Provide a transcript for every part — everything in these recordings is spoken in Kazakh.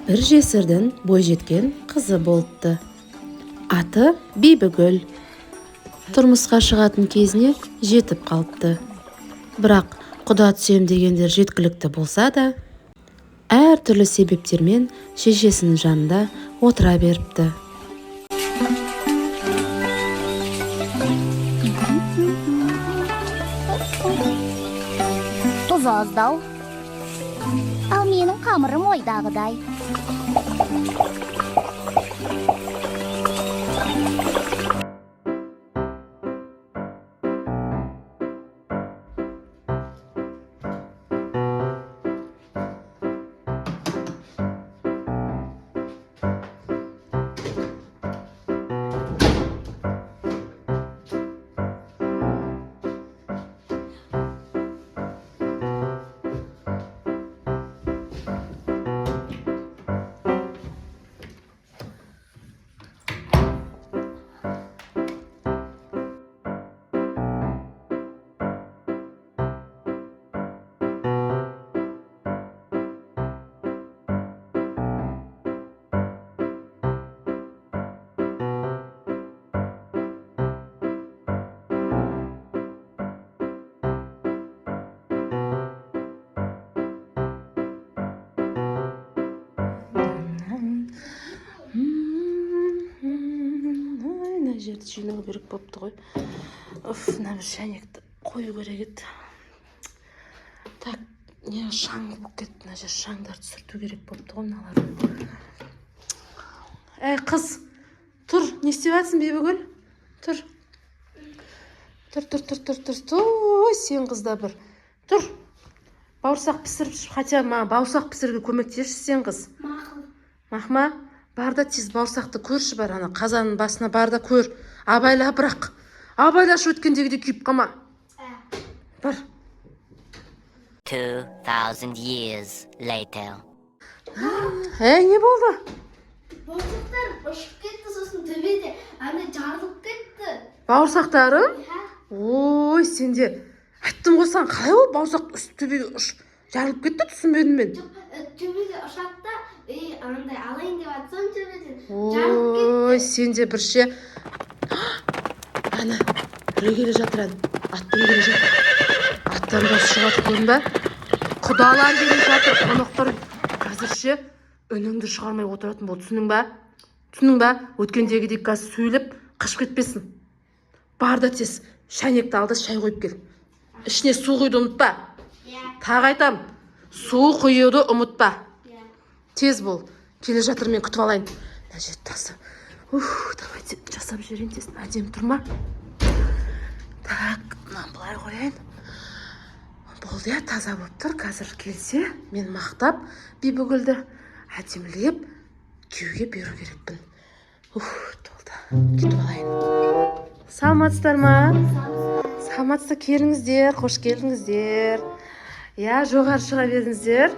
бір жесірдің бойжеткен қызы болыпты. Аты Бибігүл. Тұрмысқа шығатын кезіне жетіп қалыпты. Бірақ құда түсем дегендер жеткілікті болса да, әр түрлі себептермен шешесінің жанында отыра беріпті. Тұз аздау, ал менің қамырым ойдағыдай. Жерді жинау керек болыпты ғой. Мына бір шәйнекті қою керек еді. Так, не шаң болып кетті. Мына жер шаңдарды сүрту керек болыпты ғой мыналарды. Қыз, тұр, не істеп жатсың Бибігүл? Тұр. Тұр. Ой, сен қызда бір. Тұр. Бауырсақ пісіріп, хотя маған бауырсақ пісіруге көмектесші сен қыз. Мақма? Бар да тез бауырсақты көрші бар, ана қазанның басына бар да көр. Абайла бірақ. Абайлашы өткендегіде күйіп қама. Бар. 2000 years later. Не болды? Бауырсақтар ұшып кетті, сосын төбеде жарылып кетті. Бауырсақтарың? Ой, сенде. Айттым ғой саған, қалай ол бауырсақ үсті төбеге жарылып кетті, түсінбедім мен. Төбеге ұшақта, андай алайын деп атсам төбеден жарылып кетті. Ой, сенде бірше. Ана, біреу келе жатыр ән. Аттан келе жатыр. Аттан дауыс шығатыр көрдің ба? Құдалар келе жатыр, қонақтар. Қазірше үніңді шығармай отыратын бол, түсінің ба? Өткендегідей қазір сөйлеп, қашып кетпесін. Бар да тез, шәйнекті алды, шай қойып кел. Ішіне су құйды ұмытпа. Тағы айтам, су құйуды ұмытпа. Тез бол, келе жатыр, мен күтіп алайын. Мына жер таза. Давайте жасап жіберейін тез. Әдемі тұрма. Так, мынаны былай қояйын. Болды, таза болып тұр. Қазір келсе, мен мақтап Бибігүлді әдемілеп күйеуге беру керекпін. Толды. Кетіп алайын. Саламатсыздар ма? Саламатсыздар, келіңіздер, қош келдіңіздер. Жоғары шыға беріңіздер.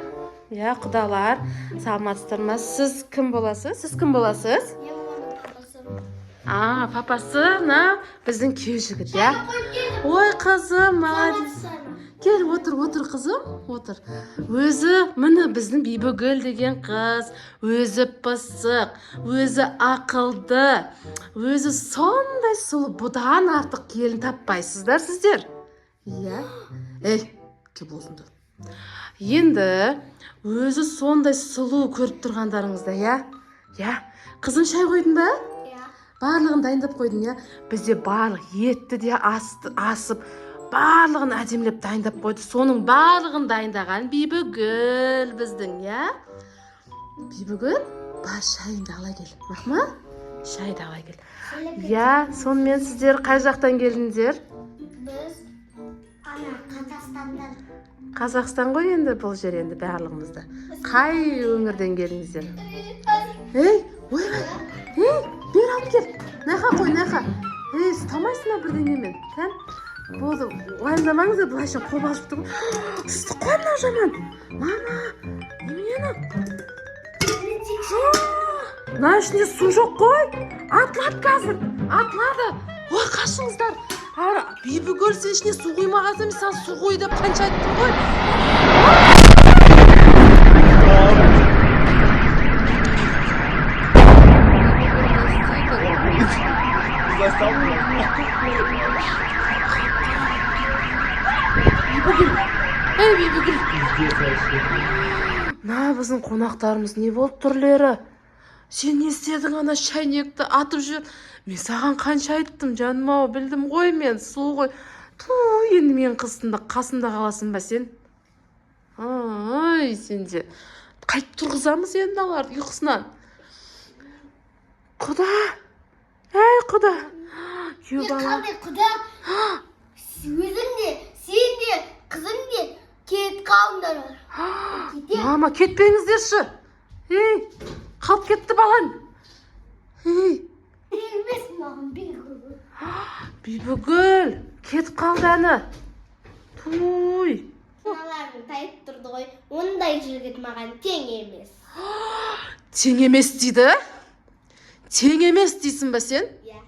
Құдалар, саламатсыздар ма? Сіз кім боласыз? Папасы, біздің күйеу жігіт, Ой, қызым, молодец. Кел, отыр, қызым, отыр. Өзі, міне біздің Бибігүл деген қыз, өзі пысық, өзі ақылды, өзі сондай сұлу, бұдан артық келін таппайсыздар сіздер. Кел болсынды. Енді, өзі сондай сұлу көріп тұрғандарыңызда, Қызын шай қойдың ба? Барлығын дайындап қойдың, Бізде барлық етті де асып, барлығын әдемілеп дайындап қойды. Соның барлығын дайындаған Бибігүл біздің, Бибігүл, бар шайыңды ала кел. Мақма? Шайды ала кел. Сонымен сіздер қай жақтан келдіңіздер? Біз Қазақстандан. Қазақстан ғой енді бұл жер енді барлығымызда. Қай өңірден келдіңіздер? Бер алып кел. Найқа қой, найқа. Ұстамайсың бірдеңемен. Болды, уайымдамаңыздар, бұлайша қобалжып тұр. Ыстық қой мынау жаман. Мама, немене? Мына ішінде су жоқ қой. Атылады қазір. Атылады. Ой, қашыңыздар. Бибігүл, сен ішіне су құймағансың, мен саған су қой деп қанша айттым ғой. Ей, Бибігүл. На, біздің қонақтарымыз не болып түрлері? Сен не істедің ана шайнекті атып жүр? Мен саған қанша айттым, жаным-ау, білдім ғой мен, су ғой. Ту, енді мен қасында қаласың ба сен? Ай, сен де. Қайтып тұрғызамыз енді аларды ұйқысынан. Құда. Әй, құда. Күйеу бала. Қандай құда? Өзің де, сен де, қызың де кетіп қалыңдар. Мама, кетпеңіздерші. Ей, қалып кетті балаң. Ей. Емес маған Бибігүл. Бибігүл, кетіп қалды әні. Туй. Аналарың тайып тұрды ғой. Ондай жігіт маған тең емес. Тең емес дейді? Тең емес дейсің ба сен? Иә.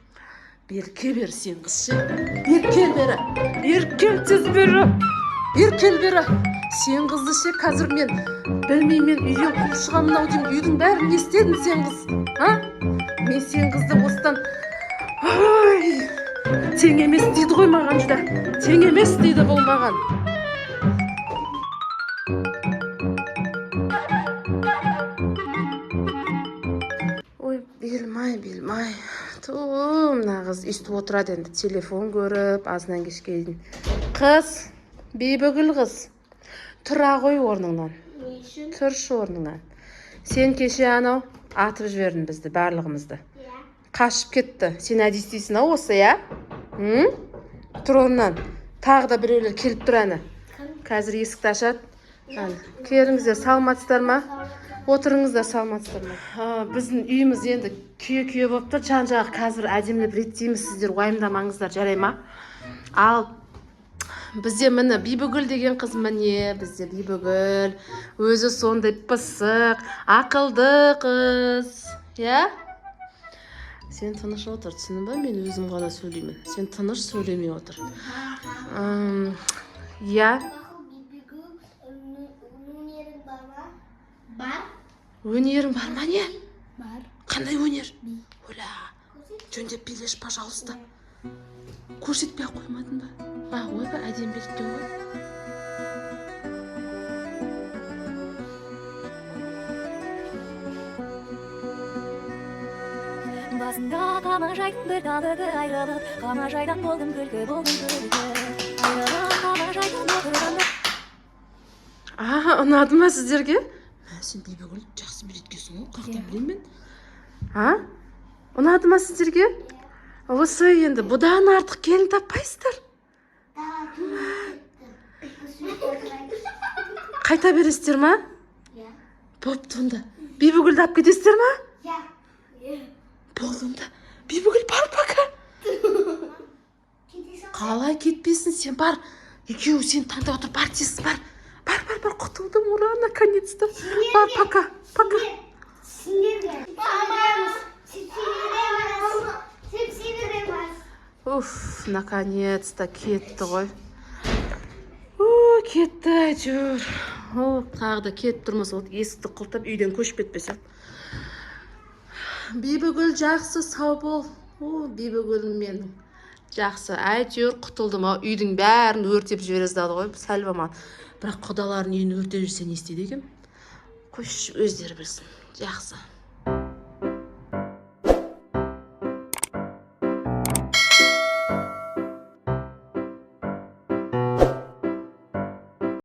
Берке бер сен қызшы. Беркел бері. Беркел тез бері. Беркел бері. Сен қызды ше, қазір мен білмеймен үйден қуып шығамын ау деймін. Үйдің бәрін не істедің сен қыз? Мен сен қызды осыдан... Тең емес дейді ғой маған жүда. Тең емес дейді бұл маған. Ой, белмай. Мына қыз естіп отырады енді, телефон көріп, азынан кешке дейін. Қыз, Бибігүл қыз, тұра ғой орныңнан. Не үшін? Тұршы орныңнан. Сен кеше анау атып жібердің бізді, барлығымызды. Иә. Қашып кетті. Сен әдейі істейсің ау осы, иә? Тұр орнынан. Тағы да біреулер келіп тұр әні. Қазір есікті ашады. Келіңіздер, саламатсыздар ма? Отырыңыздар, саламатсыздар ма? Біздің үйіміз енді күйе болып тұр. Жан-жағы қазір әдемілеп реттейміз, сіздер уайымдамаңыздар, жарай ма? Ал бізде міне Бибігүл деген қыз, міне бізде Бибігүл. Өзі сондай пысық, ақылды қыз. Иә? Сен тыныш отыр, түсінің ба? Мен өзім ғана сөйлеймін. Сен тыныш сөйлемей отыр. Иә? Бибігүл, өнерің бар ма? Бар. Өнерің бар ма не? Бар. Қандай өнер? Оля, жөндеп билеш, пожалуйста. Көрсетпей қоймадың ба? Ойба, әдем берттен ғой. Басында қамажайдың бір тағдыры айрылып, қамажайдан болдым күлкі, айрылып қамажайдан отырғанда. Ұнады ма сіздерге? Сен Бибігүл жақсы билеткенсің ғой, қақта білейін мен. Ұнады ма сіздерге? Осы енді бұдан артық келін таппайсыздар. Қайта бересіздер ма? Иә. Бопты онда. Бибігүлді алып кетесіздер ма? Иә. Болды онда. Бибігүл бар пока. Қалай кетпесін, сен бар. Екеуі сен таңдап отыр, бар тез, бар. Бар, құтылдым, ура, наконец-то. Бар, пока. Сендерге. Сендерге. Уф, наконец-то кетті ғой. Кетті әйтеуір. Тағы да кетіп тұрмаса, есікті құлтап үйден көшіп кетпесем. Бибігүл жақсы, сау бол. Бибігүлім менің. Жақсы, әйтеуір құтылдым. Үйдің бәрін өртеп жіберіздады ғой, сәлбаман. Бірақ құдаларын үйін өртеп жүрсе не істейді екен? Қойшы, өздері білсін. Жақсы.